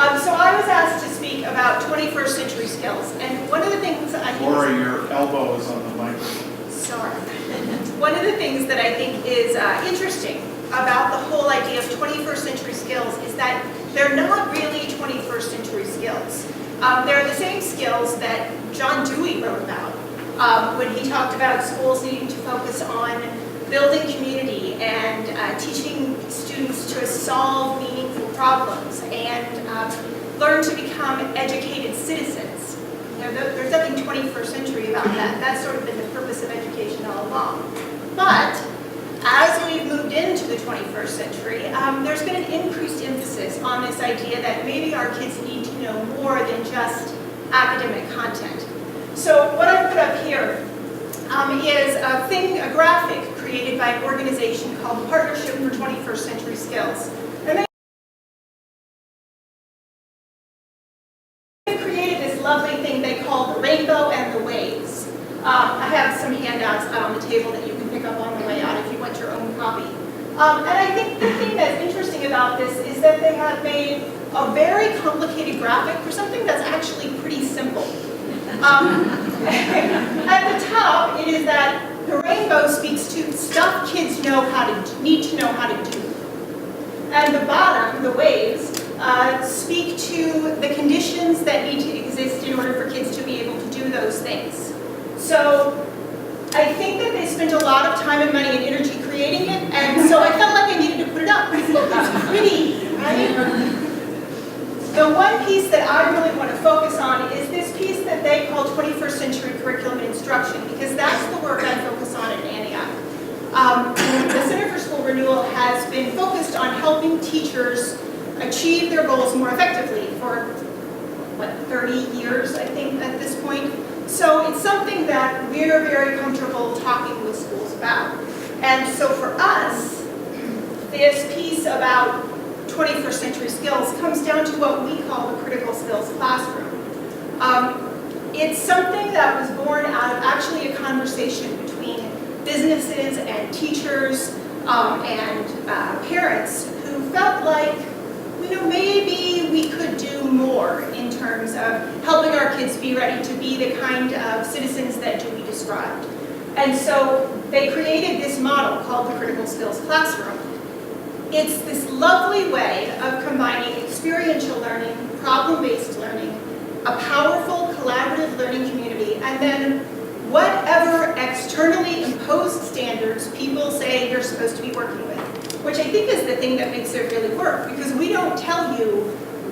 So I was asked to speak about 21st century skills, and one of the things I think... Laura, your elbow is on the microphone. Sorry. One of the things that I think is interesting about the whole idea of 21st century skills is that they're not really 21st century skills. They're the same skills that John Dewey wrote about when he talked about schools needing to focus on building community and teaching students to solve meaningful problems and learn to become educated citizens. You know, there's nothing 21st century about that. That's sort of been the purpose of education all along. But as we've moved into the 21st century, there's been an increased emphasis on this idea that maybe our kids need to know more than just academic content. So what I put up here is a graphic created by an organization called Partnership for 21st Century Skills. And they created this lovely thing they call the rainbow and the waves. I have some handouts on the table that you can pick up on the way out if you want your own copy. And I think the thing that's interesting about this is that they have made a very complicated graphic for something that's actually pretty simple. At the top, it is that the rainbow speaks to stuff kids need to know how to do. And the bottom, the waves, speak to the conditions that need to exist in order for kids to be able to do those things. So I think that they spent a lot of time and money and energy creating it, and so I felt like I needed to put it up. Because look, it's pretty, right? The one piece that I really want to focus on is this piece that they call 21st Century Curriculum and Instruction, because that's the work I focus on at Antioch. The Center for School Renewal has been focused on helping teachers achieve their goals more effectively for, 30 years, I think, at this point. So it's something that we're very comfortable talking with schools about. And so for us, this piece about 21st century skills comes down to what we call the critical skills classroom. It's something that was born out of actually a conversation between businesses and teachers and parents who felt like, maybe we could do more in terms of helping our kids be ready to be the kind of citizens that Dewey described. And so they created this model called the critical skills classroom. It's this lovely way of combining experiential learning, problem-based learning, a powerful collaborative learning community, and then whatever externally imposed standards people say you're supposed to be working with, which I think is the thing that makes it really work, because we don't tell you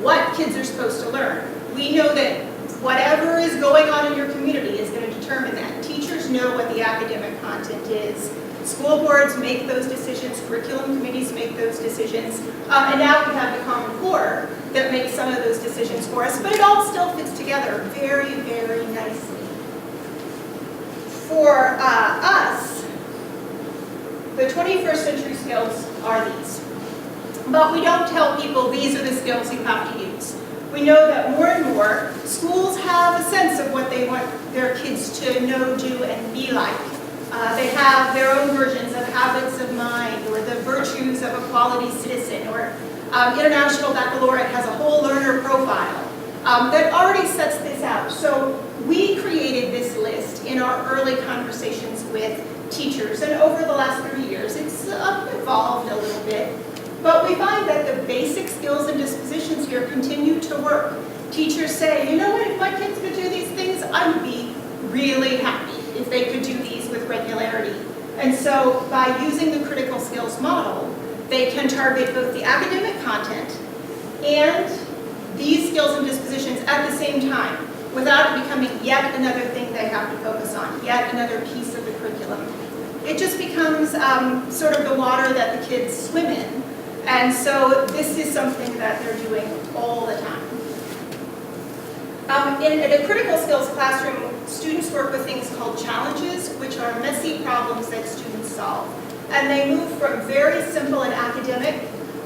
what kids are supposed to learn. We know that whatever is going on in your community is going to determine that. Teachers know what the academic content is. School boards make those decisions, curriculum committees make those decisions, and now we have the Common Core that makes some of those decisions for us, but it all still fits together very, very nicely. For us, the 21st century skills are these. But we don't tell people these are the skills you have to use. We know that more and more schools have a sense of what they want their kids to know, do, and be like. They have their own versions of habits of mind, or the virtues of a quality citizen, or International Baccalaureate has a whole learner profile that already sets this out. So we created this list in our early conversations with teachers, and over the last 3 years it's evolved a little bit. But we find that the basic skills and dispositions here continue to work. Teachers say, you know what, if my kids could do these things, I would be really happy if they could do these with regularity. And so by using the critical skills model, they can target both the academic content and these skills and dispositions at the same time, without it becoming yet another thing they have to focus on, yet another piece of the curriculum. It just becomes sort of the water that the kids swim in. And so this is something that they're doing all the time. In a critical skills classroom, students work with things called challenges, which are messy problems that students solve. And they move from very simple and academic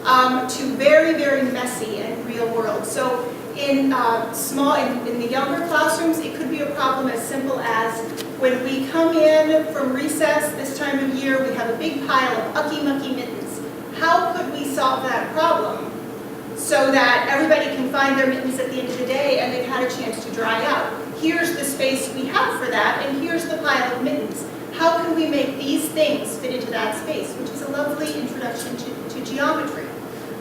to very, very messy and real world. So in the younger classrooms, it could be a problem as simple as when we come in from recess this time of year, we have a big pile of ucky-mucky mittens. How could we solve that problem so that everybody can find their mittens at the end of the day and they've had a chance to dry out. Here's the space we have for that, and here's the pile of mittens. How can we make these things fit into that space, which is a lovely introduction to geometry,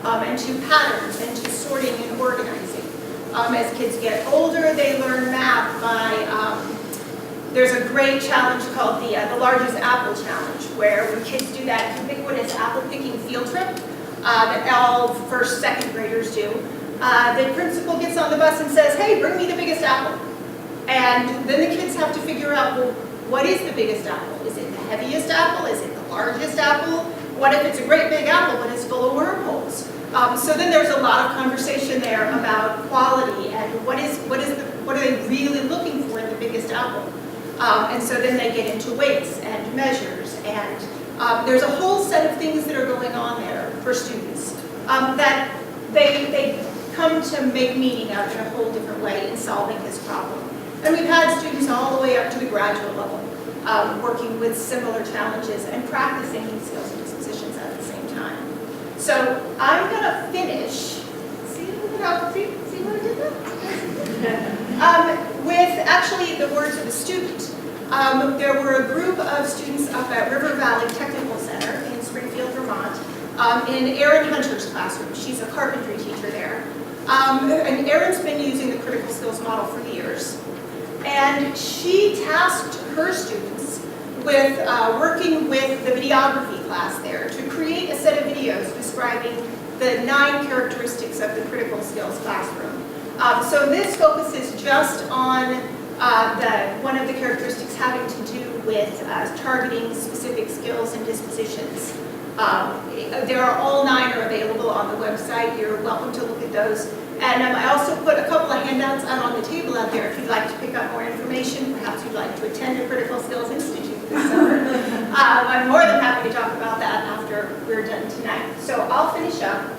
and to patterns, and to sorting and organizing. As kids get older, they learn math by, there's a great challenge called the Largest Apple Challenge, where when kids do that ubiquitous apple picking field trip, that all first, second graders do, the principal gets on the bus and says, hey, bring me the biggest apple. And then the kids have to figure out, well, what is the biggest apple? Is it the heaviest apple? Is it the largest apple? What if it's a great big apple but it's full of wormholes? So then there's a lot of conversation there about quality and what are they really looking for in the biggest apple? And so then they get into weights and measures, and there's a whole set of things that are going on there for students that they come to make meaning of in a whole different way in solving this problem. And we've had students all the way up to the graduate level working with similar challenges and practicing these skills and dispositions at the same time. So I'm going to finish, see what I did there? With actually the words of a student. There were a group of students up at River Valley Technical Center in Springfield, Vermont, in Erin Hunter's classroom. She's a carpentry teacher there. And Erin's been using the critical skills model for years. And she tasked her students with working with the videography class there to create a set of videos describing the 9 characteristics of the critical skills classroom. So this focuses just on one of the characteristics having to do with targeting specific skills and dispositions. There are all 9 are available on the website. You're welcome to look at those. And I also put a couple of handouts out on the table out there if you'd like to pick up more information. Perhaps you'd like to attend a Critical Skills Institute this summer. I'm more than happy to talk about that after we're done tonight. So I'll finish up.